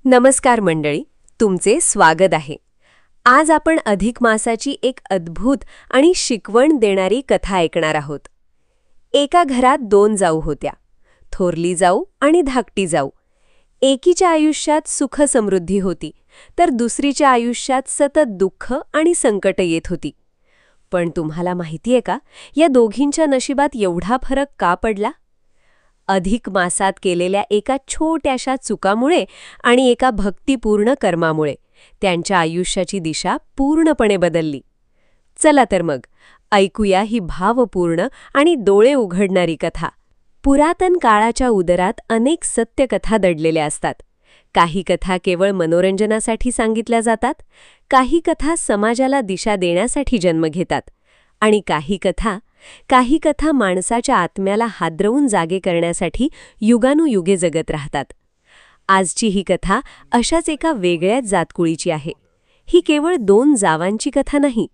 नमस्कार मंडळी, तुमचे स्वागत आहे. आज आपण अधिक मासाची एक अद्भुत आणि शिकवण देणारी कथा ऐकणार आहोत. एका घरात दोन जाऊ होत्या, थोरली जाऊ आणि धाकटी जाऊ. एकीच्या आयुष्यात सुख समृद्धी होती, तर दुसरीच्या आयुष्यात सतत दुःख आणि संकट येत होती. पण तुम्हाला माहितीये का, या दोघींच्या नशिबात एवढा फरक का पडला? अधिक मासात केलेल्या एका छोट्याशा चुकामुळे आणि एका भक्तिपूर्ण कर्मामुळे त्यांच्या आयुष्याची दिशा पूर्णपणे बदलली. चला तर मग ऐकूया ही भावपूर्ण आणि डोळे उघडणारी कथा. पुरातन काळाच्या उदरात अनेक सत्यकथा दडलेल्या असतात. काही कथा केवळ मनोरंजनासाठी सांगितल्या जातात, काही कथा समाजाला दिशा देण्यासाठी जन्म घेतात आणि काही कथा माणसाच्या आत्म्याला हादरवून जागे करण्यासाठी युगानुयुगे जगत राहतात. आजची ही कथा अशाच एका वेगळ्याच जातकुळीची आहे. ही केवळ दोन जावांची कथा नाही.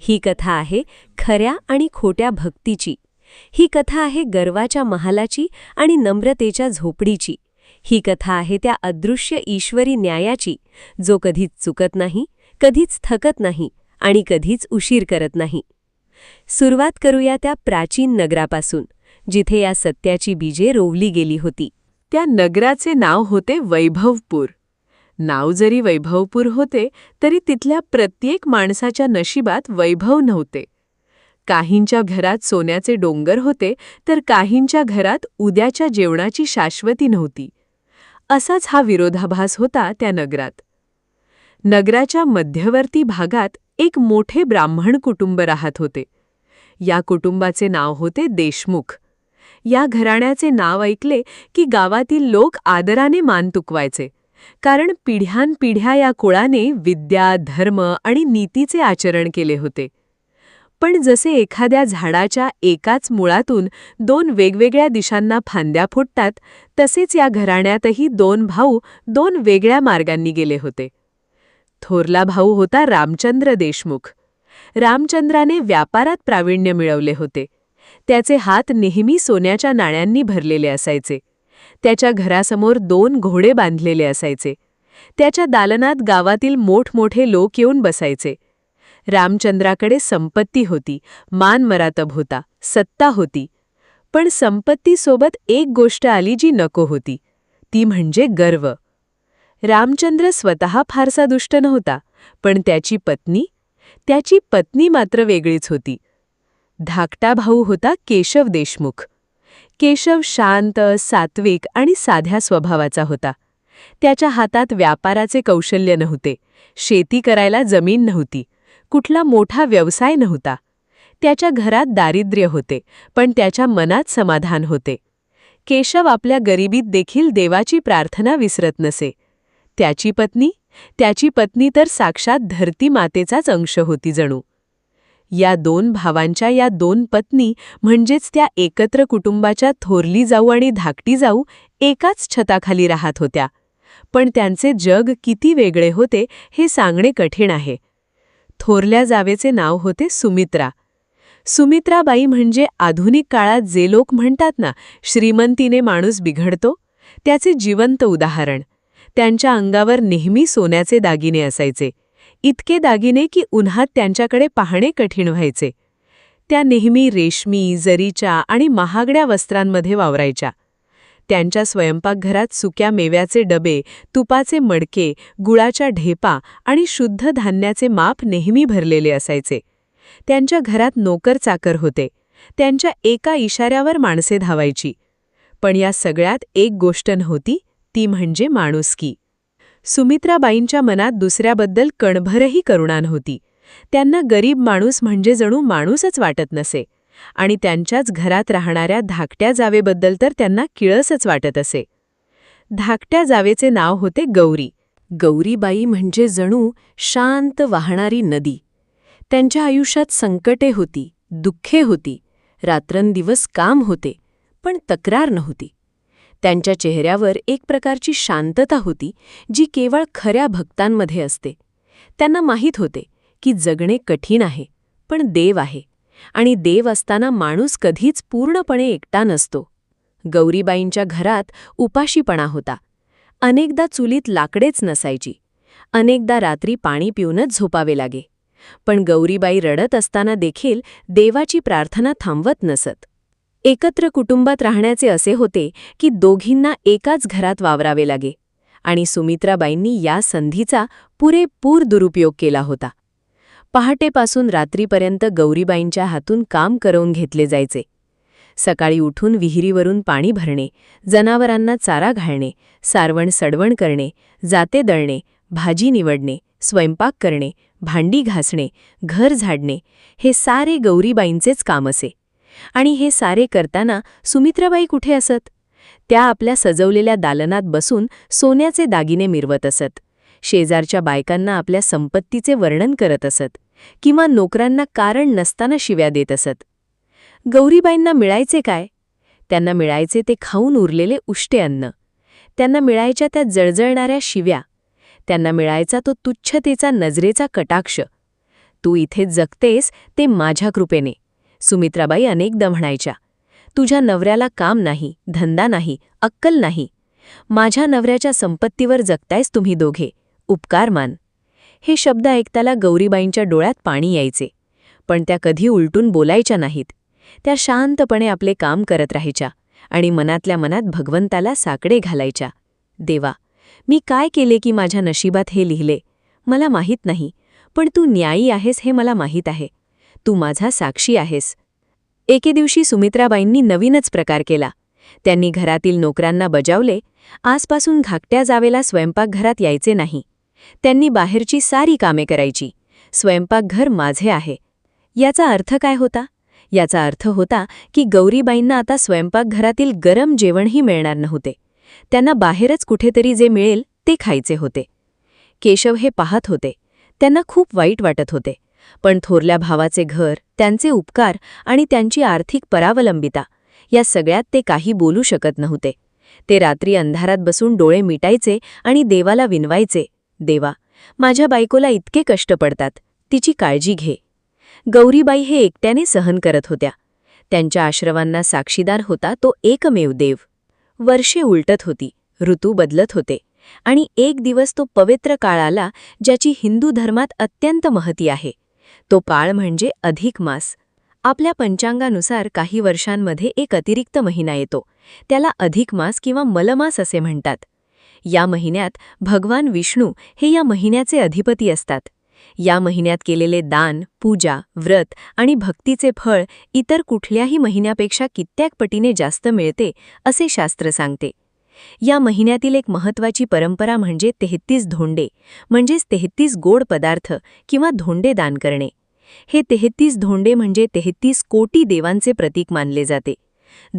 ही कथा आहे खऱ्या आणि खोट्या भक्तीची. ही कथा आहे गर्वाच्या महालाची आणि नम्रतेच्या झोपडीची. ही कथा आहे त्या अदृश्य ईश्वरी न्यायाची, जो कधीच चुकत नाही, कधीच थकत नाही आणि कधीच उशीर करत नाही. सुरुवात करूया त्या प्राचीन नगरापासून, जिथे या सत्याची बीजे रोवली गेली होती. त्या नगराचे नाव होते वैभवपूर. नाव जरी वैभवपूर होते, तरी तिथल्या प्रत्येक माणसाच्या नशिबात वैभव नव्हते. काहींच्या घरात सोन्याचे डोंगर होते, तर काहींच्या घरात उद्याच्या जेवणाची शाश्वती नव्हती. असाच हा विरोधाभास होता त्या नगरात. नगराच्या मध्यवर्ती भागात एक मोठे ब्राह्मण कुटुंब राहत होते. या कुटुंबाचे नाव होते देशमुख. या घराण्याचे नाव ऐकले की गावातील लोक आदराने मान तुकवायचे, कारण पिढ्यानपिढ्या या कुळाने विद्या, धर्म आणि नीतीचे आचरण केले होते. पण जसे एखाद्या झाडाच्या एकाच मुळातून दोन वेगवेगळ्या दिशांना फांद्या फुटतात, तसेच या घराण्यातही दोन भाऊ दोन वेगळ्या मार्गांनी गेले होते. थोरला भाऊ होता रामचंद्र देशमुख. रामचंद्राने व्यापारात प्रावीण्य मिळवले होते. त्याचे हात नेहमी सोन्याच्या नाण्यांनी भरलेले असायचे. त्याच्या घरासमोर दोन घोडे बांधलेले असायचे. त्याच्या दालनात गावातील मोठमोठे लोक येऊन बसायचे. रामचंद्राकडे संपत्ती होती, मानमरातब होता, सत्ता होती. पण संपत्तीसोबत एक गोष्ट आली जी नको होती, ती म्हणजे गर्व. रामचंद्र स्वतः फारसा दुष्ट नव्हता, पण त्याची पत्नी मात्र वेगळीच होती. धाकटा भाऊ होता केशव देशमुख. केशव शांत, सात्विक आणि साध्या स्वभावाचा होता. त्याच्या हातात व्यापाराचे कौशल्य नव्हते, शेती करायला जमीन नव्हती, कुठला मोठा व्यवसाय नव्हता. त्याच्या घरात दारिद्र्य होते, पण त्याच्या मनात समाधान होते. केशव आपल्या गरिबीत देखील देवाची प्रार्थना विसरत नसे. त्याची पत्नी तर साक्षात धरती मातेचाच अंश होती जणू. या दोन भावांच्या या दोन पत्नी म्हणजेच त्या एकत्र कुटुंबाच्या थोरली जाऊ आणि धाकटी जाऊ एकाच छताखाली राहत होत्या. पण त्यांचे जग किती वेगळे होते हे सांगणे कठीण आहे. थोरल्या जावेचे नाव होते सुमित्रा. सुमित्राबाई म्हणजे आधुनिक काळात जे लोक म्हणतात ना, श्रीमंतीने माणूस बिघडतो, त्याचे जिवंत उदाहरण. त्यांच्या अंगावर नेहमी सोन्याचे दागिने असायचे, इतके दागिने की उन्हात त्यांच्याकडे पाहणे कठीण व्हायचे. त्या नेहमी रेशमी, जरीच्या आणि महागड्या वस्त्रांमध्ये वावरायच्या. त्यांच्या स्वयंपाकघरात सुक्या मेव्याचे डबे, तुपाचे मडके, गुळाच्या ढेपा आणि शुद्ध धान्याचे माप नेहमी भरलेले असायचे. त्यांच्या घरात नोकर चाकर होते. त्यांच्या एका इशाऱ्यावर माणसे धावायची. पण या सगळ्यात एक गोष्ट नव्हती, ती म्हणजे माणुसकी. सुमित्राबाईंच्या मनात दुसऱ्याबद्दल कणभरही करुणा नव्हती. त्यांना गरीब माणूस म्हणजे जणू माणूसच वाटत नसे, आणि त्यांच्याच घरात राहणाऱ्या धाकट्या जावेबद्दल तर त्यांना किळसच वाटत असे. धाकट्या जावेचे नाव होते गौरी. गौरीबाई म्हणजे जणू शांत वाहणारी नदी. त्यांच्या आयुष्यात संकटे होती, दुःखे होती, रात्रंदिवस काम होते, पण तक्रार नव्हती. त्यांच्या चेहऱ्यावर एक प्रकारची शांतता होती, जी केवळ खऱ्या भक्तांमध्ये असते. त्यांना माहीत होते की जगणे कठीण आहे, पण देव आहे, आणि देव असताना माणूस कधीच पूर्णपणे एकटा नसतो. गौरीबाईंच्या घरात उपाशीपणा होता. अनेकदा चुलीत लाकडेच नसायची. अनेकदा रात्री पाणी पिऊनच झोपावे लागे. पण गौरीबाई रडत असताना देखील देवाची प्रार्थना थांबवत नसत. एकत्र कुटुंबात राहण्याचे असे होते की दोघींना एकाच घरात वावरावे लागे, आणि सुमित्राबाईंनी या संधीचा पुरेपूर दुरुपयोग केला होता. पहाटेपासून रात्रीपर्यंत गौरीबाईंच्या हातून काम करवून घेतले जायचे. सकाळी उठून विहिरीवरून पाणी भरणे, जनावरांना चारा घालणे, सारवण सडवण करणे, जाते दळणे, भाजी निवडणे, स्वयंपाक करणे, भांडी घासणे, घर झाडणे, हे सारे गौरीबाईंचेच काम असे. आणि हे सारे करताना सुमित्राबाई कुठे असत? त्या आपल्या सजवलेल्या दालनात बसून सोन्याचे दागिने मिरवत असत, शेजारच्या बायकांना आपल्या संपत्तीचे वर्णन करत असत, किंवा नोकरांना कारण नसताना शिव्या देत असत. गौरीबाईंना मिळायचे काय? त्यांना मिळायचे ते खाऊन उरलेले उष्टे अन्न. त्यांना मिळायच्या त्या जळजळणाऱ्या शिव्या. त्यांना मिळायचा तो तुच्छतेचा नजरेचा कटाक्ष. तू इथे जगतेस ते माझ्या कृपेने, सुमित्राबाई अनेकदा म्हणायच्या. तुझ्या नवऱ्याला काम नाही, धंदा नाही, अक्कल नाही. माझ्या नवऱ्याच्या संपत्तीवर जगतायस तुम्ही दोघे, उपकार मान. हे शब्द ऐकताना गौरीबाईंच्या डोळ्यात पाणी यायचे. पण त्या कधी उलटून बोलायच्या नाहीत. त्या शांतपणे आपले काम करत राहायच्या आणि मनातल्या मनात भगवंताला साकडे घालायच्या. देवा, मी काय केले की माझ्या नशिबात हे लिहिले? मला माहीत नाही, पण तू न्यायी आहेस हे मला माहीत आहे. तू माझा साक्षी आहेस. एके दिवशी सुमित्राबाईंनी नवीनच प्रकार केला. त्यांनी घरातील नोकरांना बजावले, आजपासून धाकट्या जावेला स्वयंपाकघरात यायचे नाही. त्यांनी बाहेरची सारी कामे करायची. स्वयंपाकघर माझे आहे. याचा अर्थ काय होता? याचा अर्थ होता की गौरीबाईंना आता स्वयंपाकघरातील गरम जेवणही मिळणार नव्हते. त्यांना बाहेरच कुठेतरी जे मिळेल ते खायचे होते. केशव हे पाहत होते. त्यांना खूप वाईट वाटत होते. पण थोरल्या भावाचे घर, त्यांचे उपकार आणि त्यांची आर्थिक परावलंबिता, या सगळ्यात ते काही बोलू शकत नव्हते. ते रात्री अंधारात बसून डोळे मिटायचे आणि देवाला विनवायचे, देवा, माझ्या बायकोला इतके कष्ट पडतात, तिची काळजी घे. गौरीबाई हे एकट्याने सहन करत होत्या. त्यांच्या आश्रवांना साक्षीदार होता तो एकमेव देव. वर्षे उलटत होती, ऋतू बदलत होते, आणि एक दिवस तो पवित्र काळ आला ज्याची हिंदू धर्मात अत्यंत महती आहे. तो काळ म्हणजे अधिक मास. आपल्या पंचांगानुसार काही वर्षांमध्ये एक अतिरिक्त महिना येतो. त्याला अधिक मास किंवा मलमास असे म्हणतात. या महिन्यात भगवान विष्णू हे या महिन्याचे अधिपती असतात. या महिन्यात केलेले दान, पूजा, व्रत आणि भक्तीचे फळ इतर कुठल्याही महिन्यापेक्षा कित्येक पटीने जास्त मिळते, असे शास्त्र सांगते. या महिन्यातील एक महत्त्वाची परंपरा म्हणजे 33 धोंडे, म्हणजेच 33 गोड पदार्थ किंवा धोंडे दान करणे. हे 33 धोंडे म्हणजे 33 कोटी देवांचे प्रतीक मानले जाते.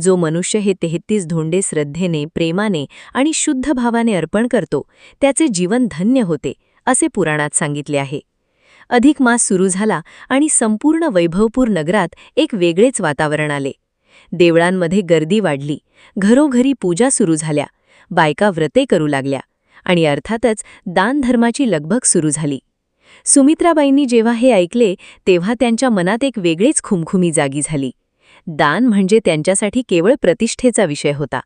जो मनुष्य हे 33 धोंडे श्रद्धेने, प्रेमाने आणि शुद्ध भावाने अर्पण करतो, त्याचे जीवन धन्य होते, असे पुराणात सांगितले आहे. अधिक मास सुरू झाला आणि संपूर्ण वैभवपूर नगरात एक वेगळेच वातावरण आले. देवळांमध्ये गर्दी वाढली, घरोघरी पूजा सुरू झाल्या, बायका व्रते करू लागल्या आणि अर्थातच दानधर्माची लगबग सुरू झाली. सुमित्राबाईंनी जेव्हा हे ऐकले तेव्हा त्यांच्या मनात एक वेगळीच खुमखुमी जागी झाली. दान म्हणजे त्यांच्यासाठी केवळ प्रतिष्ठेचा विषय होता.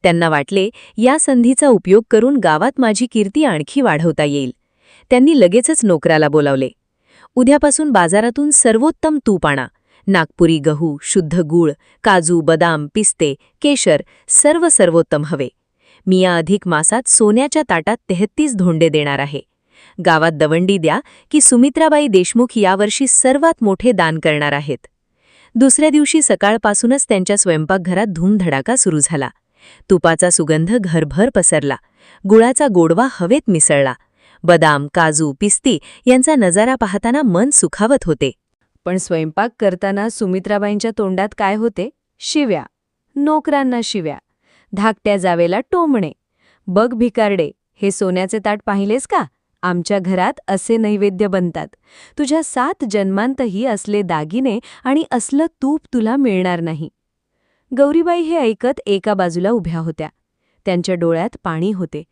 त्यांना वाटले, या संधीचा उपयोग करून गावात माझी कीर्ती आणखी वाढवता येईल. त्यांनी लगेचच नोकराला बोलावले. उद्यापासून बाजारातून सर्वोत्तम तूप आणा. नागपुरी गहू, शुद्ध गूळ, काजू, बदाम, पिस्ते, केशर सर्व सर्वोत्तम हवे. मी या अधिक मासात सोन्याच्या ताटात 33 धोंडे देणार आहे. गावात दवंडी द्या की सुमित्राबाई देशमुख यावर्षी सर्वात मोठे दान करणार आहेत. दुसऱ्या दिवशी सकाळपासूनच त्यांच्या स्वयंपाकघरात धूमधडाका सुरू झाला. तुपाचा सुगंध घरभर पसरला. गुळाचा गोडवा हवेत मिसळला. बदाम, काजू, पिस्ती यांचा नजारा पाहताना मन सुखावत होते. पण स्वयंपाक करताना सुमित्राबाईंच्या तोंडात काय होते? शिव्या. नोकरांना शिव्या. धाकट्या जावेला टोमणे. बघ भिकारडे, हे सोन्याचे ताट पाहिलेस का? आमच्या घरात असे नैवेद्य बनतात. तुझ्या 7 जन्मांतही असले दागिने आणि असलं तूप तुला मिळणार नाही. गौरीबाई हे ऐकत एका बाजूला उभ्या होत्या. त्यांच्या डोळ्यात पाणी होते.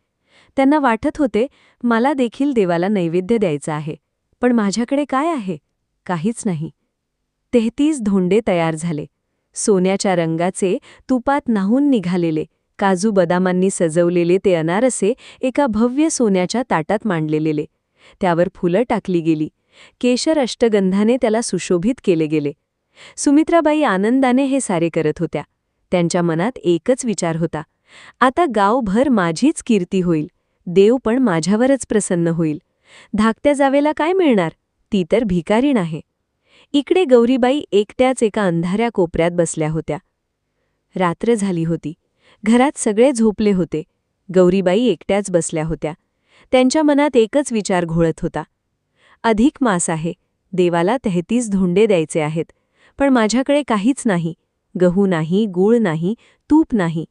त्यांना वाटत होते, मला देखील देवाला नैवेद्य द्यायचं आहे, पण माझ्याकडे काय आहे? काहीच नाही. 33 धोंडे तयार झाले. सोन्याच्या रंगाचे, तुपात न्हाऊन निघालेले, काजू बदामांनी सजवलेले ते अनारसे एका भव्य सोन्याच्या ताटात मांडलेले. त्यावर फुलं टाकली गेली. केशर अष्टगंधाने त्याला सुशोभित केले गेले. सुमित्राबाई आनंदाने हे सारे करत होत्या. त्यांच्या मनात एकच विचार होता, आता गावभर माझीच कीर्ती होईल, देव पण माझ्यावरच प्रसन्न होईल. धाकट्या जावेला काय मिळणार, ती तर भिकारीण आहे. इकडे गौरीबाई एकट्याच एका अंधाऱ्या कोपऱ्यात बसल्या होत्या. रात्र झाली होती. घरात सगळे झोपले होते. गौरीबाई एकट्याच बसल्या होत्या. त्यांच्या मनात एकच विचार घोळत होता, अधिक मास आहे, देवाला 33 धोंडे द्यायचे आहेत, पण माझ्याकडे काहीच नाही. गहू नाही, गूळ नाही, तूप नाही,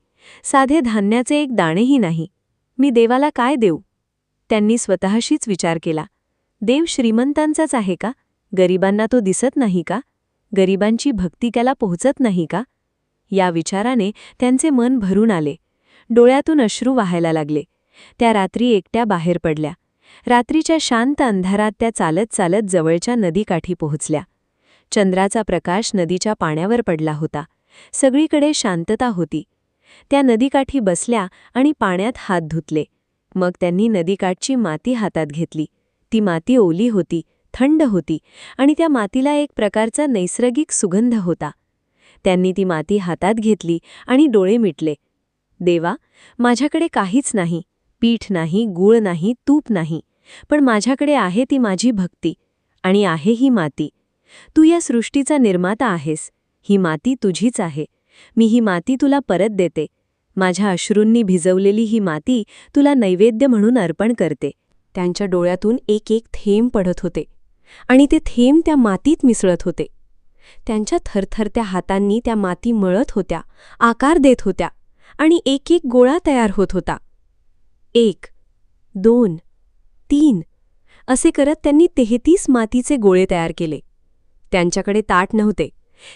साधे धान्याचे एक दाणेही नाही. मी देवाला काय देऊ? त्यांनी स्वतःशीच विचार केला, देव श्रीमंतांचाच आहे का? गरिबांना तो दिसत नाही का? गरिबांची भक्ती त्याला पोहोचत नाही का? या विचाराने त्यांचे मन भरून आले. डोळ्यातून अश्रू वाहायला लागले. त्या रात्री एकट्या बाहेर पडल्या. रात्रीच्या शांत अंधारात त्या चालत चालत जवळच्या नदीकाठी पोहोचल्या. चंद्राचा प्रकाश नदीच्या पाण्यावर पडला होता. सगळीकडे शांतता होती. त्या नदीकाठी बसल्या आणि पाण्यात हात धुतले. मग त्यांनी नदीकाठची माती हातात घेतली. ती माती ओली होती, थंड होती आणि त्या मातीला एक प्रकारचा नैसर्गिक सुगंध होता. त्यांनी ती माती हातात घेतली आणि डोळे मिटले. देवा, माझ्याकडे काहीच नाही, पीठ नाही, गूळ नाही, तूप नाही, पण माझ्याकडे आहे ती माझी भक्ती आणि आहे ही माती. तू या सृष्टीचा निर्माता आहेस. ही माती तुझीच आहे. मी ही माती तुला परत देते. माझ्या अश्रूंनी भिजवलेली ही माती तुला नैवेद्य म्हणून अर्पण करते. त्यांच्या डोळ्यातून एक एक थेंब पडत होते आणि ते थेंब त्या मातीत मिसळत होते. त्यांच्या थरथरत्या हातांनी त्या माती मळत होत्या, आकार देत होत्या आणि एक एक गोळा तयार होत होता. 1, 2, 3 असे करत त्यांनी 33 मातीचे गोळे तयार केले. त्यांच्याकडे ताट नव्हते.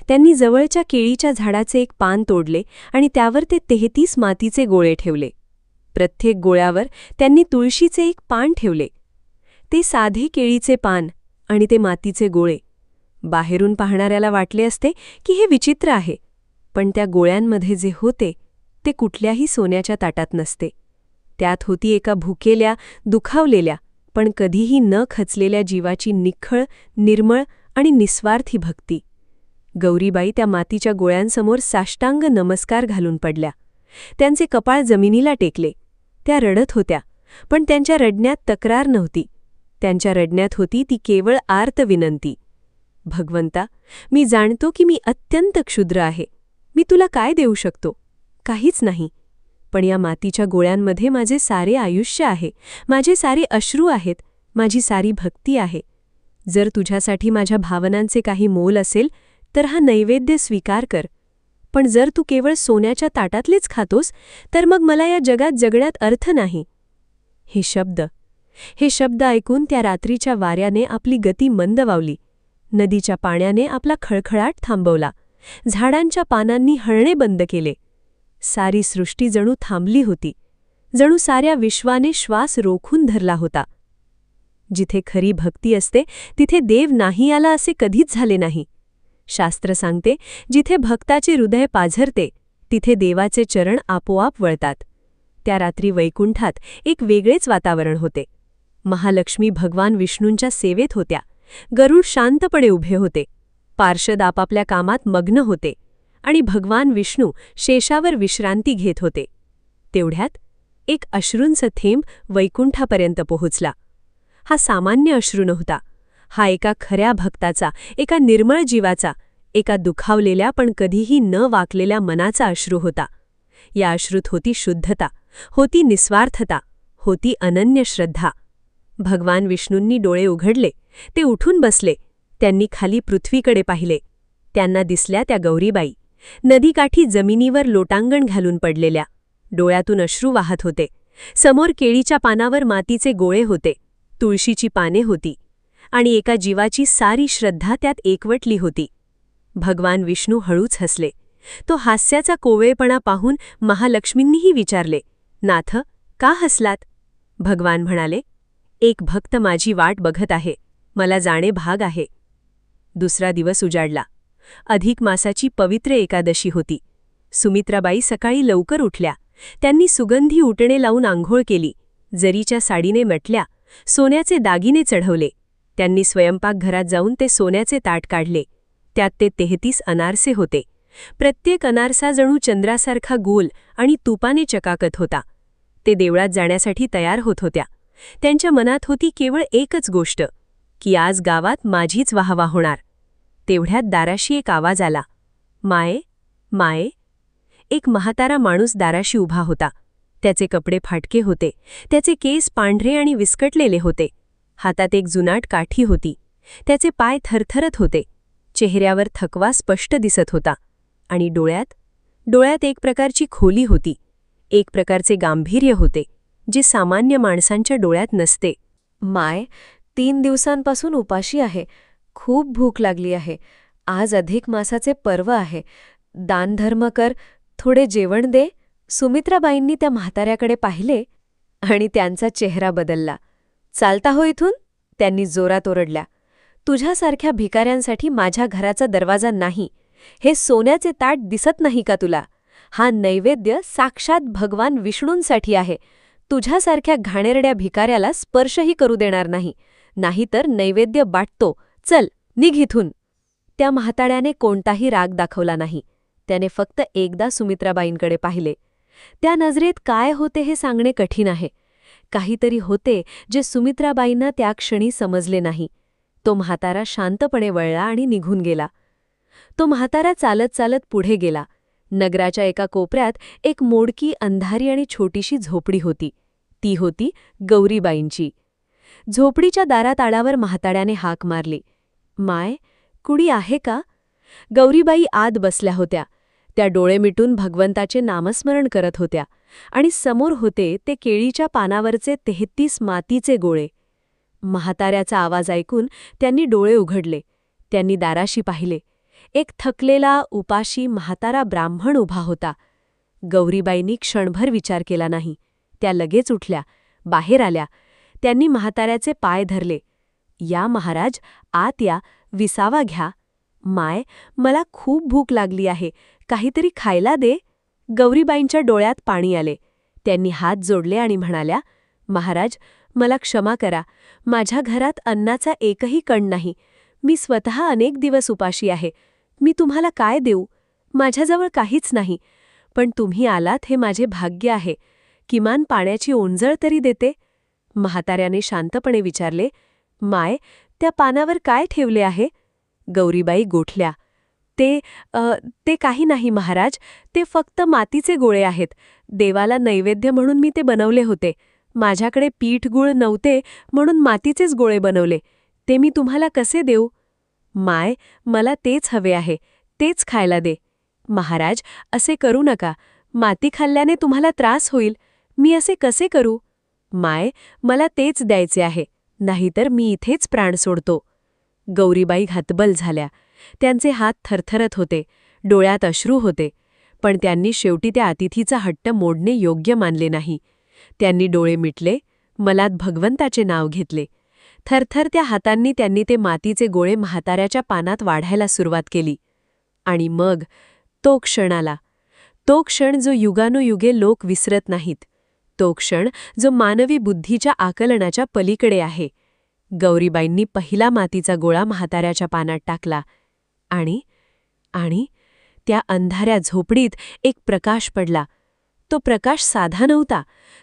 त्यांनी जवळच्या केळीच्या झाडाचे एक पान तोडले आणि त्यावर ते 33 मातीचे गोळे ठेवले. प्रत्येक गोळ्यावर त्यांनी तुळशीचे एक पान ठेवले. ते साधे केळीचे पान आणि ते मातीचे गोळे. बाहेरून पाहणाऱ्याला वाटले असते की हे विचित्र आहे, पण त्या गोळ्यांमध्ये जे होते ते कुठल्याही सोन्याच्या ताटात नसते. त्यात होती एका भुकेल्या, दुखावलेल्या, पण कधीही न खचलेल्या जीवाची निखळ, निर्मळ आणि निस्वार्थी भक्ती. गौरीबाई त्या मातीच्या गोळ्यांसमोर साष्टांग नमस्कार घालून पडल्या. त्यांचे कपाळ जमिनीला टेकले. त्या रडत होत्या, पण त्यांच्या रडण्यात तक्रार नव्हती. त्यांच्या रडण्यात होती ती केवळ आर्त विनंती. भगवंता, मी जाणतो की मी अत्यंत क्षुद्र आहे. मी तुला काय देऊ शकतो? काहीच नाही. पण या मातीच्या गोळ्यांमध्ये माझे सारे आयुष्य आहे, माझे सारे अश्रू आहेत, माझी सारी भक्ती आहे. जर तुझ्यासाठी माझ्या भावनांचे काही मोल असेल तर हा नैवेद्य स्वीकार कर. पण जर तू केवळ सोन्याच्या ताटातलेच खातोस तर मग मला या जगात जगण्यात अर्थ नाही. हे शब्द ऐकून त्या रात्रीच्या वाऱ्याने आपली गती मंदवावली. नदीच्या पाण्याने आपला खळखळाट थांबवला. झाडांच्या पानांनी हळणे बंद केले. सारी सृष्टी जणू थांबली होती. जणू साऱ्या विश्वाने श्वास रोखून धरला होता. जिथे खरी भक्ती असते तिथे देव नाही आला असे कधीच झाले नाही. शास्त्र सांगते, जिथे भक्ताचे हृदय पाझरते तिथे देवाचे चरण आपोआप वळतात. त्या रात्री वैकुंठात एक वेगळेच वातावरण होते. महालक्ष्मी भगवान विष्णूंच्या सेवेत होत्या. गरुड शांतपणे उभे होते. पार्षद आपापल्या कामात मग्न होते आणि भगवान विष्णू शेषावर विश्रांती घेत होते. तेवढ्यात एक अश्रूंचा थेंब वैकुंठापर्यंत पोहोचला. हा सामान्य अश्रू नव्हता. हा एका खऱ्या भक्ताचा, एका निर्मळ जीवाचा, एका दुखावलेल्या पण कधीही न वाकलेल्या मनाचा अश्रू होता. या अश्रूत होती शुद्धता, होती निस्वार्थता, होती अनन्य श्रद्धा. भगवान विष्णूंनी डोळे उघडले. ते उठून बसले. त्यांनी खाली पृथ्वीकडे पाहिले. त्यांना दिसल्या त्या गौरीबाई, नदीकाठी जमिनीवर लोटांगण घालून पडलेल्या. डोळ्यातून अश्रू वाहत होते. समोर केळीच्या पानावर मातीचे गोळे होते, तुळशीची पाने होती आणि एका जीवाची सारी श्रद्धा त्यात एकवटली होती. भगवान विष्णू हळूच हसले. तो हास्याचा कोवळेपणा पाहून महालक्ष्मींनीही विचारले, नाथ, का हसलात? भगवान म्हणाले, एक भक्त माझी वाट बघत आहे, मला जाणे भाग आहे. दुसरा दिवस उजाडला. अधिक मासाची पवित्र एकादशी होती. सुमित्राबाई सकाळी लवकर उठल्या. त्यांनी सुगंधी उटणे लावून आंघोळ केली, जरीच्या साडीने म्हटल्या, सोन्याचे दागिने चढवले. त्यांनी स्वयंपाकघरात जाऊन ते सोन्याचे ताट काढले. त्यात ते 33 अनारसे होते. प्रत्येक अनारसा जणू चंद्रासारखा गोल आणि तुपाने चकाकत होता. ते देवळात जाण्यासाठी तयार होत होत्या. त्यांच्या मनात होती केवळ एकच गोष्ट, की आज गावात माझीच वाहवा होणार. तेवढ्यात दाराशी एक आवाज आला, माये, माये. एक म्हातारा माणूस दाराशी उभा होता. त्याचे कपडे फाटके होते, त्याचे केस पांढरे आणि विस्कटलेले होते. हातात एक जुनाट काठी होती. त्याचे पाय थरथरत होते. चेहऱ्यावर थकवा स्पष्ट दिसत होता. आणि डोळ्यात एक प्रकारची खोली होती, एक प्रकारचे गांभीर्य होते, जे सामान्य माणसांच्या डोळ्यात नसते. माय, 3 दिवसांपासून उपाशी आहे. खूप भूक लागली आहे. आज अधिक मासाचे पर्व आहे. दानधर्म कर, थोडे जेवण दे. सुमित्राबाईंनी त्या म्हाताऱ्याकडे पाहिले आणि त्यांचा चेहरा बदलला. चालता हो इथून, त्यांनी जोरात ओरडल्या. तुझ्यासारख्या भिकाऱ्यांसाठी माझ्या घराचा दरवाजा नाही. हे सोन्याचे ताट दिसत नाही का तुला? हा नैवेद्य साक्षात भगवान विष्णूंसाठी आहे. तुझ्यासारख्या घाणेरड्या भिकाऱ्याला स्पर्शही करू देणार नाही. नाहीतर नैवेद्य बाटतो. चल, निघ इथून. त्या म्हाताड्याने कोणताही राग दाखवला नाही. त्याने फक्त एकदा सुमित्राबाईंकडे पाहिले. त्या नजरेत काय होते हे सांगणे कठीण आहे. काहीतरी होते जे सुमित्राबाईंना त्या क्षणी समजले नाही. तो म्हातारा शांतपणे वळला आणि निघून गेला. तो म्हातारा चालत चालत पुढे गेला. नगराच्या एका कोपऱ्यात एक मोडकी, अंधारी आणि छोटीशी झोपडी होती. ती होती गौरीबाईंची. झोपडीच्या दारात आल्यावर म्हाताड्याने हाक मारली, माय, कुणी आहे का? गौरीबाई आत बसल्या होत्या. त्या डोळे मिटून भगवंताचे नामस्मरण करत होत्या. आणि समोर होते ते केळीच्या पानावरचे 33 मातीचे गोळे. म्हाताऱ्याचा आवाज ऐकून त्यांनी डोळे उघडले. त्यांनी दाराशी पाहिले. एक थकलेला, उपाशी म्हातारा ब्राह्मण उभा होता. गौरीबाईंनी क्षणभर विचार केला नाही. त्या लगेच उठल्या, बाहेर आल्या. त्यांनी म्हाताऱ्याचे पाय धरले. या महाराज, आत या, विसावा घ्या. माय, मला खूप भूक लागली आहे. काहीतरी खायला दे. गौरीबाईंच्या डोळ्यात पाणी आले. त्यांनी हात जोडले आणि म्हणाल्या, महाराज, मला क्षमा करा. माझ्या घरात अन्नाचा एकही कण नाही. मी स्वतः अनेक दिवस उपाशी आहे. मी तुम्हाला काय देऊ? माझ्याजवळ काहीच नाही. पण तुम्ही आलात हे माझे भाग्य आहे. किमान पाण्याची ओंजळ तरी देते. म्हाताऱ्याने शांतपणे विचारले, माय, त्या पानावर काय ठेवले आहे? गौरीबाई गोठल्या. ते काही नाही महाराज. ते फक्त मातीचे गोळे आहेत. देवाला नैवेद्य म्हणून मी ते बनवले होते. माझ्याकडे पीठ गुळ नव्हते म्हणून मातीचेच गोळे बनवले. ते मी तुम्हाला कसे देऊ? माय, मला तेच हवे आहे. तेच खायला दे. महाराज, असे करू नका. माती खाल्ल्याने तुम्हाला त्रास होईल. मी असे कसे करू? माय, मला तेच द्यायचे आहे. नाहीतर मी इथेच प्राण सोडतो. गौरीबाई हतबल झाल्या. त्यांचे हात थरथरत होते. डोळ्यात अश्रू होते. पण त्यांनी शेवटी त्या अतिथीचा हट्ट मोडणे योग्य मानले नाही. त्यांनी डोळे मिटले, मनात भगवंताचे नाव घेतले. थरथरत्या हातांनी त्यांनी ते मातीचे गोळे म्हाताऱ्याच्या पानात वाढायला सुरुवात केली. आणि मग तो क्षण आला. तो क्षण जो युगानुयुगे लोक विसरत नाहीत. तो क्षण जो मानवी बुद्धीच्या आकलनाच्या पलीकडे आहे. गौरीबाईंनी पहिला मातीचा गोळा म्हाताऱ्याच्या पानात टाकला. आणि त्या अंधाऱ्या झोपडीत एक प्रकाश पडला. तो प्रकाश साधा नव्हता.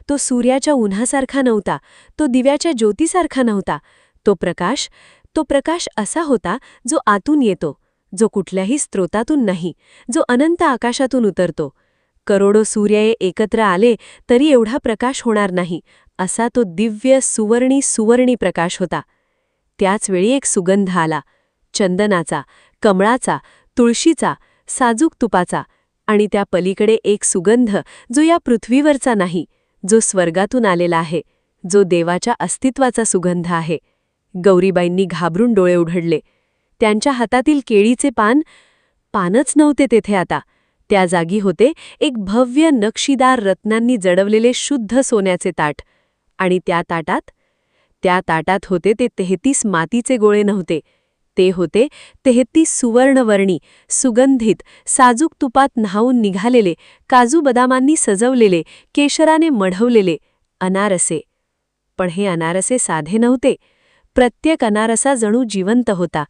तो सूर्याच्या उन्हासारखा नव्हता. तो दिव्याच्या ज्योतीसारखा नव्हता. तो प्रकाश असा होता जो आतून येतो, जो कुठल्याही स्रोतातून नाही, जो अनंत आकाशातून उतरतो. करोडो सूर्य एकत्र आले तरी एवढा प्रकाश होणार नाही, असा तो दिव्य सुवर्णी प्रकाश होता. त्याचवेळी एक सुगंध आला, चंदनाचा, कमळाचा, तुळशीचा, साजूक तुपाचा. आणि त्या पलीकडे एक सुगंध जो या पृथ्वीवरचा नाही, जो स्वर्गातून आलेला आहे, जो देवाच्या अस्तित्वाचा सुगंध आहे. गौरीबाईंनी घाबरून डोळे उघडले. त्यांच्या हातातील केळीचे पानच नव्हते तेथे आता. त्या जागी होते एक भव्य नक्षीदार रत्नांनी जडवलेले शुद्ध सोन्याचे ताट. आणि त्या ताटात होते ते 33 मातीचे गोळे नव्हते. ते होते 33 सुवर्णवर्णी, सुगंधित, साजूक तुपात न्हाऊन निघालेले, काजू बदामांनी सजवलेले, केशराने मढवलेले अनारसे. पण हे अनारसे साधे नव्हते. प्रत्येक अनारसा जणू जिवंत होता.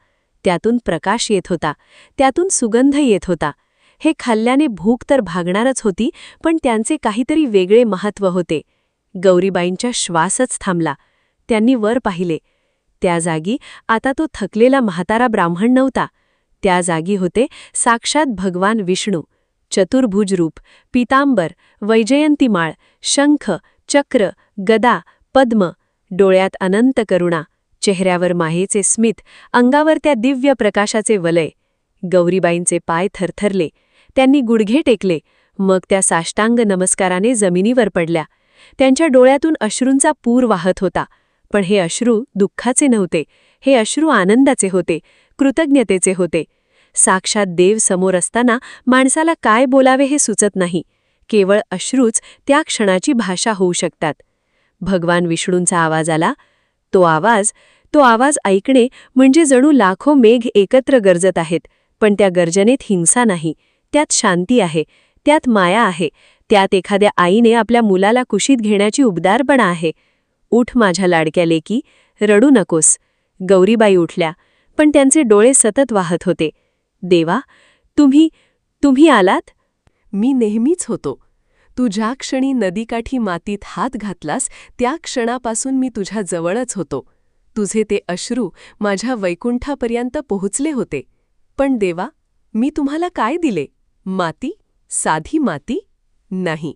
त्यातून प्रकाश येत होता, त्यातून सुगंध येत होता. हे खाल्ल्याने भूक तर भागणारच होती, पण त्यांचे काहीतरी वेगळे महत्त्व होते. गौरीबाईंचा श्वासच थांबला. त्यांनी वर पाहिले. त्या जागी आता तो थकलेला म्हातारा ब्राह्मण नव्हता. त्या जागी होते साक्षात भगवान विष्णू. चतुर्भुज रूप, पीतांबर, वैजयंतीमाळ, शंख, चक्र, गदा, पद्म, डोळ्यात अनंत करुणा, चेहऱ्यावर मायेचे स्मित, अंगावर त्या दिव्य प्रकाशाचे वलय. गौरीबाईंचे पाय थरथरले. त्यांनी गुडघे टेकले. मग त्या साष्टांग नमस्काराने जमिनीवर पडल्या. त्यांच्या डोळ्यातून अश्रूंचा पूर वाहत होता. पण हे अश्रू दुःखाचे नव्हते. हे अश्रू आनंदाचे होते, कृतज्ञतेचे होते. साक्षात देव समोर असताना माणसाला काय बोलावे हे सुचत नाही. केवळ अश्रूच त्या क्षणाची भाषा होऊ शकतात. भगवान विष्णूंचा आवाज आला. तो आवाज ऐकणे म्हणजे जणू लाखो मेघ एकत्र गरजत आहेत. पण त्या गर्जनेत हिंसा नाही, त्यात शांती आहे, त्यात माया आहे, त्यात एखाद्या आईने आपल्या मुलाला कुशीत घेण्याची उबदारपणा आहे. उठ माझ्या लाडक्या लेकी, रडू नकोस. गौरीबाई उठल्या, पण त्यांचे डोळे सतत वाहत होते. देवा, तुम्ही आलात? मी नेहमीच होतो. तू ज्या क्षणी नदीकाठी मातीत हात घातलास त्या क्षणापासून मी तुझ्या जवळच होतो. तुझे ते अश्रू माझ्या वैकुंठापर्यंत पोहोचले होते. पण देवा, मी तुम्हाला काय दिले? माती? साधी माती? नाही,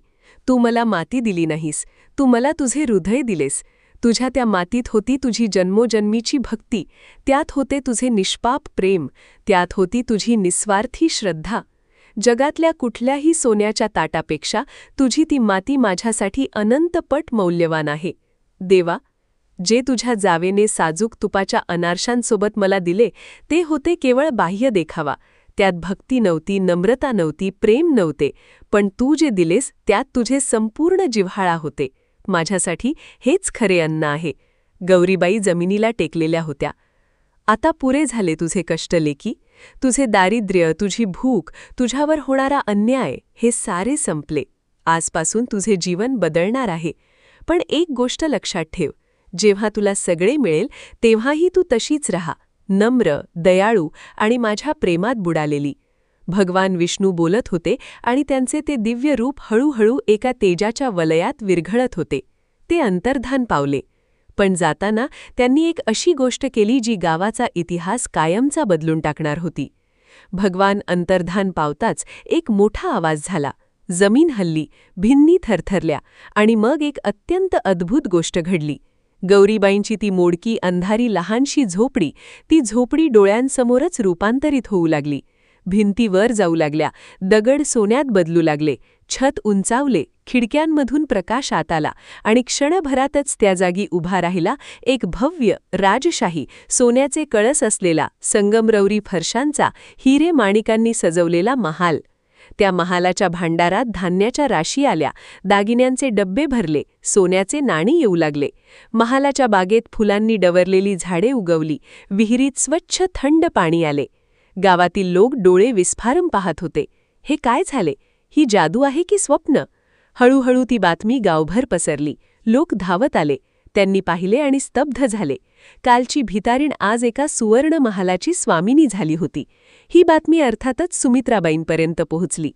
तू मला माती दिली नाहीस. तू मला तुझे हृदय दिलेस. तुझ्या त्या मातीत होती तुझी जन्मोजन्मीची भक्ती, त्यात होते तुझे निष्पाप प्रेम, त्यात होती तुझी निस्वार्थी श्रद्धा. जगातल्या कुठल्याही सोन्याच्या ताटापेक्षा तुझी ती माती माझ्यासाठी अनंतपट मौल्यवान आहे. देवा, जे तुझ्या जावेने साजूक तुपाच्या अनारशांसोबत मला दिले ते होते केवळ बाह्य देखावा. त्यात भक्ती नव्हती, नम्रता नव्हती, प्रेम नव्हते. पण तू जे दिलेस त्यात तुझे संपूर्ण जिव्हाळा होते. माझ्यासाठी हेच खरे अन्न आहे. गौरीबाई जमिनीला टेकलेल्या होत्या. आता पुरे झाले तुझे कष्ट लेकी. तुझे दारिद्र्य, तुझी भूक, तुझ्यावर होणारा अन्याय हे सारे संपले. आजपासून तुझे जीवन बदलणार आहे. पण एक गोष्ट लक्षात ठेव, जेव्हा तुला सगळे मिळेल तेव्हाही तू तशीच राहा, नम्र, दयाळू आणि माझ्या प्रेमात बुडालेली. भगवान विष्णू बोलत होते आणि त्यांचे ते दिव्य रूप हळूहळू एका तेजाच्या वलयात विरघळत होते. ते अंतर्धान पावले. पण जाताना त्यांनी एक अशी गोष्ट केली जी गावाचा इतिहास कायमचा बदलून टाकणार होती. भगवान अंतर्धान पावताच एक मोठा आवाज झाला. जमीन हलली, भिन्नी थरथरल्या आणि मग एक अत्यंत अद्भुत गोष्ट घडली. गौरीबाईंची ती मोडकी अंधारी लहानशी झोपडी, ती झोपडी डोळ्यांसमोरच रूपांतरित होऊ लागली. भिंती वर जाऊ लागल्या, दगड सोन्यात बदलू लागले, छत उंचावले, खिडक्यांमधून प्रकाश आत आला आणि क्षणभरातच त्या जागी उभा राहिला एक भव्य, राजशाही, सोन्याचे कळस असलेला, संगमरवरी फरशांचा, हिरे माणिकांनी सजवलेला महाल. त्या महालाच्या भांडारात धान्याच्या राशी आल्या, दागिन्यांचे डब्बे भरले, सोन्याचे नाणी येऊ लागले. महालाच्या बागेत फुलांनी डवरलेली झाडे उगवली, विहिरीत स्वच्छ थंड पाणी आले. गावातील लोक डोळे विस्फारून पाहत होते. हे काय झाले? ही जादू आहे की स्वप्न? हळूहळू ती बातमी गावभर पसरली. लोक धावत आले. त्यांनी पाहिले आणि स्तब्ध झाले. कालची भितारीण आज एका सुवर्ण महालाची स्वामिनी झाली होती. ही बातमी अर्थातच सुमित्राबाईंपर्यंत पोहोचली.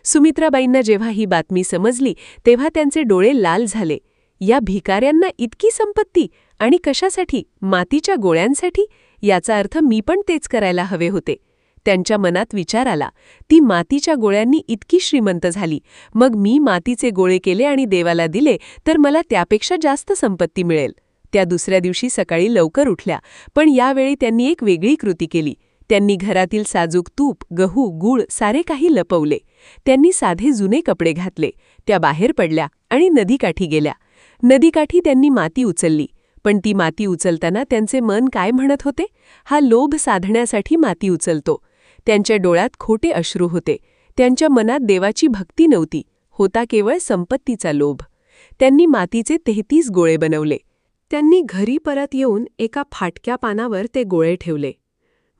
सुमित्राबाईंना जेव्हा ही बातमी समजली तेव्हा त्यांचे डोळे लाल झाले. या भिकाऱ्यांना इतकी संपत्ती आणि कशासाठी? मातीच्या गोळ्यांसाठी? याचा अर्थ मी पण तेच करायला हवे होते. त्यांच्या मनात विचार आला, ती मातीच्या गोळ्यांनी इतकी श्रीमंत झाली, मग मी मातीचे गोळे केले आणि देवाला दिले तर मला त्यापेक्षा जास्त संपत्ती मिळेल. त्या दुसऱ्या दिवशी सकाळी लवकर उठल्या, पण यावेळी त्यांनी एक वेगळी कृती केली. त्यांनी घरातील साजूक तूप, गहू, गूळ सारे काही लपवले. त्यांनी साधे जुने कपडे घातले, त्या बाहेर पडल्या आणि नदीकाठी गेल्या. नदीकाठी त्यांनी माती उचलली. पण ती माती उचलताना त्यांचे मन काय म्हणत होते? हा लोभ साधण्यासाठी माती उचलतो. त्यांच्या डोळ्यात खोटे अश्रू होते. त्यांच्या मनात देवाची भक्ती नव्हती, होता केवळ संपत्तीचा लोभ. त्यांनी मातीचे 33 गोळे बनवले. त्यांनी घरी परत येऊन एका फाटक्या पानावर ते गोळे ठेवले.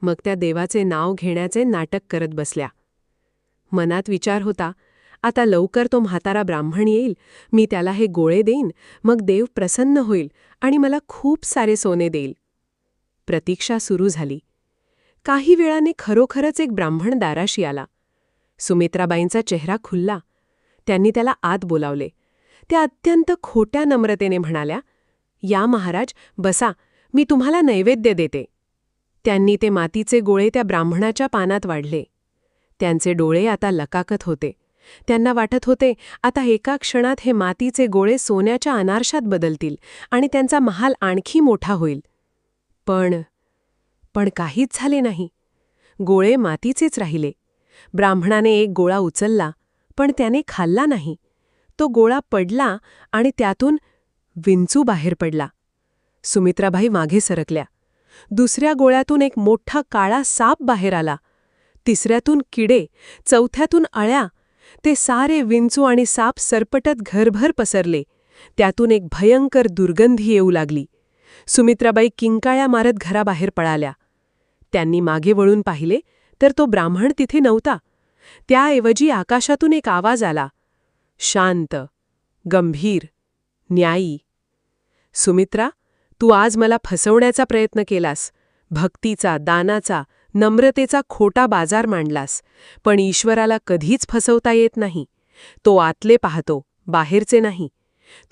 मग त्या देवाचे नाव घेण्याचे नाटक करत बसल्या. मनात विचार होता, आता लवकर तो म्हातारा ब्राह्मण येईल, मी त्याला हे गोळे देईन, मग देव प्रसन्न होईल आणि मला खूप सारे सोने देईल. प्रतीक्षा सुरू झाली. काही वेळाने खरोखरच एक ब्राह्मण दाराशी आला. सुमित्राबाईंचा चेहरा खुलला. त्यांनी त्याला आत बोलावले. त्या अत्यंत खोट्या नम्रतेने म्हणाल्या, या महाराज, बसा, मी तुम्हाला नैवेद्य देते. त्यांनी ते मातीचे गोळे त्या ब्राह्मणाच्या पानात वाढले. त्यांचे डोळे आता लकाकत होते. त्यांना वाटत होते, आता एका क्षणात हे मातीचे गोळे सोन्याच्या अनारशात बदलतील आणि त्यांचा महाल आणखी मोठा होईल. पण काहीच झाले नाही. गोळे मातीचेच राहिले. ब्राह्मणाने एक गोळा उचलला, पण त्याने खाल्ला नाही. तो गोळा पडला आणि त्यातून विंचू बाहेर पडला. सुमित्राबाई मागे सरकल्या. दुसऱ्या गोळ्यातून एक मोठा काळा साप बाहेर आला. तिसऱ्यातून किडे, चौथ्यातून अळ्या. ते सारे विंचू आणि साप सरपटत घरभर पसरले. त्यातून एक भयंकर दुर्गंधी येऊ लागली. सुमित्राबाई किंकाळ्या मारत घराबाहेर पळाल्या. त्यांनी मागे वळून पाहिले तर तो ब्राह्मण तिथे नव्हता. त्याऐवजी आकाशातून एक आवाज आला, शांत, गंभीर, न्यायी. सुमित्रा, तू आज मला फसवण्याचा प्रयत्न केलास. भक्तीचा, दानाचा, नम्रतेचा खोटा बाजार मांडलास. पण ईश्वराला कधीच फसवता येत नाही. तो आतले पाहतो, बाहेरचे नाही.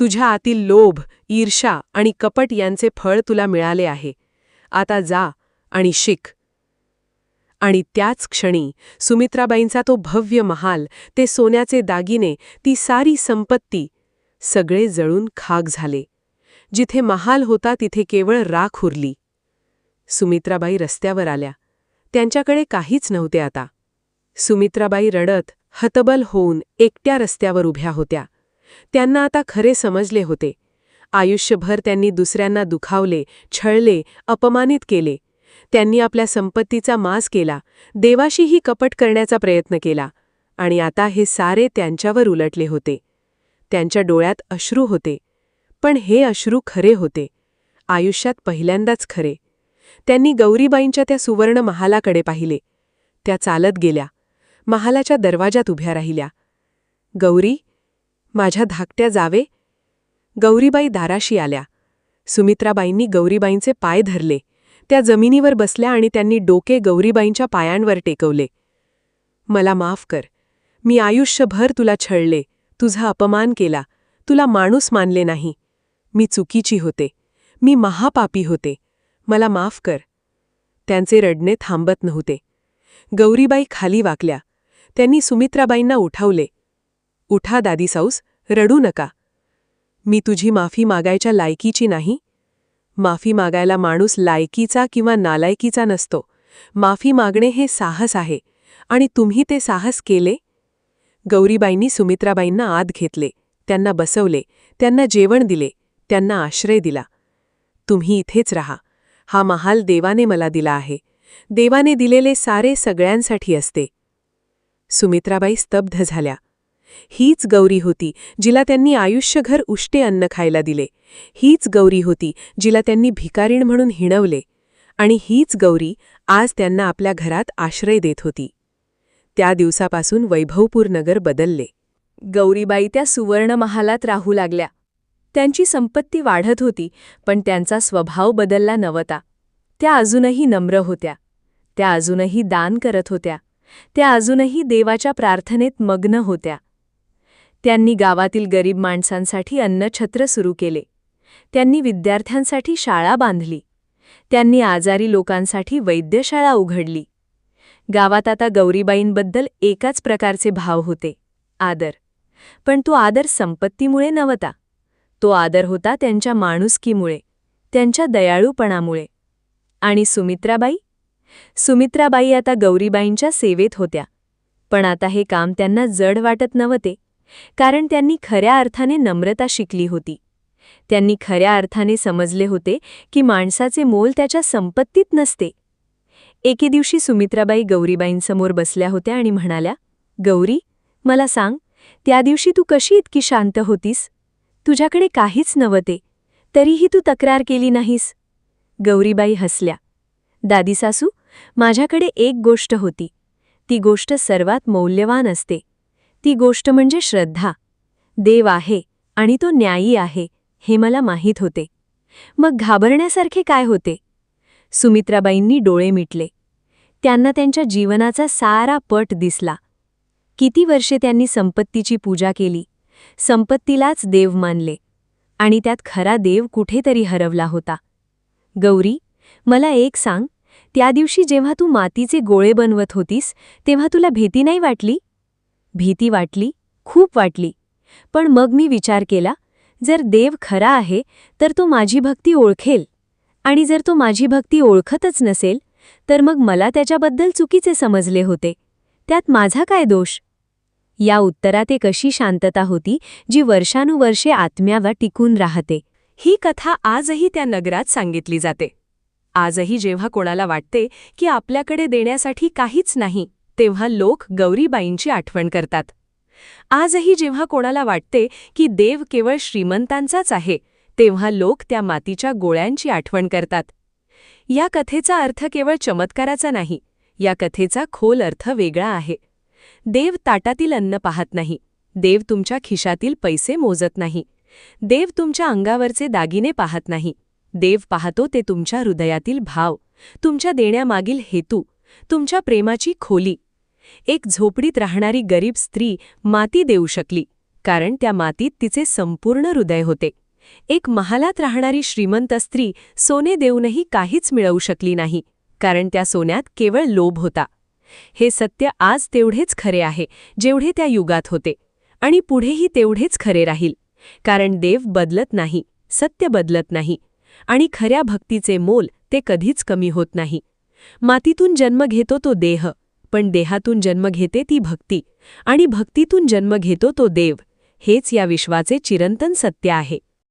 तुझ्या आतील लोभ, ईर्ष्या आणि कपट यांचे फळ तुला मिळाले आहे. आता जा आणि शिक. आणि त्याच क्षणी सुमित्राबाईंचा तो भव्य महाल, ते सोन्याचे दागिने, ती सारी संपत्ती, सगळे जळून खाक झाले. जिथे महाल होता तिथे केवळ राख उरली. सुमित्राबाई रस्त्यावर आल्या. त्यांच्याकडे काहीच नव्हते आता. सुमित्राबाई रडत, हतबल होऊन एकट्या रस्त्यावर उभ्या होत्या. त्यांना आता खरे समजले होते. आयुष्यभर त्यांनी दुसऱ्यांना दुखावले, छळले, अपमानित केले. त्यांनी आपल्या संपत्तीचा माज केला, देवाशीही कपट करण्याचा प्रयत्न केला, आणि आता हे सारे त्यांच्यावर उलटले होते. त्यांच्या डोळ्यात अश्रू होते, पण हे अश्रू खरे होते, आयुष्यात पहिल्यांदाच खरे. त्यांनी गौरीबाईंच्या त्या सुवर्ण महालाकडे पाहिले. त्या चालत गेल्या, महालाच्या दरवाजात उभ्या राहिल्या. गौरी, माझ्या धाकट्या जावे. गौरीबाई दाराशी आल्या. सुमित्राबाईंनी गौरीबाईंचे पाय धरले. त्या जमिनीवर बसल्या आणि त्यांनी डोके गौरीबाईंच्या पायांवर टेकवले. मला माफ कर. मी आयुष्यभर तुला छळले, तुझा अपमान केला, तुला माणूस मानले नाही. मी चुकीची होते. मी महापापी होते. मला माफ कर. त्यांचे रडणे थांबत नव्हते. गौरीबाई खाली वाकल्या. त्यांनी सुमित्राबाईंना उठवले. उठा दादीसाऊस, रडू नका. मी तुझी माफी मागायच्या लायकीची नाही. माफी मागायला माणूस लायकीचा किंवा नालायकीचा नसतो. माफी मागणे हे साहस आहे, आणि तुम्ही ते साहस केले. गौरीबाईंनी सुमित्राबाईंना आत घेतले, त्यांना बसवले, त्यांना जेवण दिले, त्यांना आश्रय दिला. तुम्ही इथेच राहा. हा महाल देवाने मला दिला आहे. देवाने दिलेले सारे सगळ्यांसाठी असते. सुमित्राबाई स्तब्ध झाल्या. हीच गौरी होती जिला त्यांनी आयुष्यभर उष्टे अन्न खायला दिले. हीच गौरी होती जिला त्यांनी भिकारीण म्हणून हिणवले. आणि हीच गौरी आज त्यांना आपल्या घरात आश्रय देत होती. त्या दिवसापासून वैभवपूर नगर बदलले. गौरीबाई त्या सुवर्ण महालात राहू लागल्या. त्यांची संपत्ती वाढत होती, पण त्यांचा स्वभाव बदलला नव्हता. त्या अजूनही नम्र होत्या. त्या अजूनही दान करत होत्या. त्या अजूनही देवाच्या प्रार्थनेत मग्न होत्या. त्यांनी गावातील गरीब माणसांसाठी अन्नछत्र सुरू केले. त्यांनी विद्यार्थ्यांसाठी शाळा बांधली. त्यांनी आजारी लोकांसाठी वैद्यशाळा उघडली. गावात आता गौरीबाईंबद्दल एकाच प्रकारचे भाव होते, आदर. पण तो आदर संपत्तीमुळे नव्हता. तो आदर होता त्यांच्या माणुसकीमुळे, त्यांच्या दयाळूपणामुळे. आणि सुमित्राबाई? सुमित्राबाई आता गौरीबाईंच्या सेवेत होत्या. पण आता हे काम त्यांना जड वाटत नव्हते, कारण त्यांनी खऱ्या अर्थाने नम्रता शिकली होती. त्यांनी खऱ्या अर्थाने समजले होते की माणसाचे मोल त्याच्या संपत्तीत नसते. एके दिवशी सुमित्राबाई गौरीबाईंसमोर बसल्या होत्या आणि म्हणाल्या, गौरी, मला सांग, त्या दिवशी तू कशी इतकी शांत होतीस? तुझ्याकडे काहीच नव्हते, तरीही तू तक्रार केली नाहीस. गौरीबाई हसल्या. दादीसासू, माझ्याकडे एक गोष्ट होती. ती गोष्ट सर्वात मौल्यवान असते. ती गोष्ट म्हणजे श्रद्धा. देव आहे आणि तो न्यायी आहे हे मला माहीत होते. मग घाबरण्यासारखे काय होते? सुमित्राबाईंनी डोळे मिटले. त्यांना त्यांच्या जीवनाचा सारा पट दिसला. किती वर्षे त्यांनी संपत्तीची पूजा केली, संपत्तीलाच देव मानले, आणि त्यात खरा देव कुठेतरी हरवला होता. गौरी, मला एक सांग, त्या दिवशी जेव्हा तू मातीचे गोळे बनवत होतीस तेव्हा तुला भीती नाही वाटली? भीती वाटली, खूप वाटली. पण मग मी विचार केला, जर देव खरा आहे तर तो माझी भक्ती ओळखेल, आणि जर तो माझी भक्ती ओळखतच नसेल तर मग मला त्याच्याबद्दल चुकीचे समजले होते. त्यात माझा काय दोष? या उत्तरात एक अशी शांतता होती जी वर्षानुवर्षे आत्म्यावर टिकून राहते. ही कथा आजही त्या नगरात सांगितली जाते. आजही जेव्हा कोणाला वाटते की आपल्याकडे देण्यासाठी काहीच नाही, तेव्हा लोक गौरीबाईंची आठवण करतात. आजही जेव्हा कोणाला वाटते की देव केवळ श्रीमंतांचाच आहे, तेव्हा लोक त्या मातीच्या गोळ्यांची आठवण करतात. या कथेचा अर्थ केवळ चमत्काराचा नाही, या कथेचा खोल अर्थ वेगळा आहे. देव ताटातील अन्न पाहत नाही, देव तुमच्या खिशातील पैसे मोजत नाही, देव तुमच्या अंगावरचे दागिने पाहत नाही. देव पाहतो ते तुमच्या हृदयातील भाव, तुमच्या देण्यामागील हेतू, तुमच्या प्रेमाची खोली. एक झोपडीत राहणारी गरीब स्त्री माती देऊ शकली, कारण त्या मातीत तिचे संपूर्ण हृदय होते. एक महालात राहणारी श्रीमंत स्त्री सोने देऊनही काहीच मिळवू शकली नाही, कारण त्या सोन्यात केवळ लोभ होता. हे सत्य आज तेवढेच खरे आहे जेवढे त्या युगात होते, आणि पुढेही तेवढेच खरे राहील, कारण देव बदलत नाही, सत्य बदलत नाही, आणि खऱ्या भक्तीचे मोल ते कधीच कमी होत नाही. मातीतून जन्म घेतो तो देह, पण देहातून जन्म घेते ती भक्ती, आणि भक्तीतून जन्म घेतो तो देव. हेच या विश्वाचे चिरंतन सत्य आहे.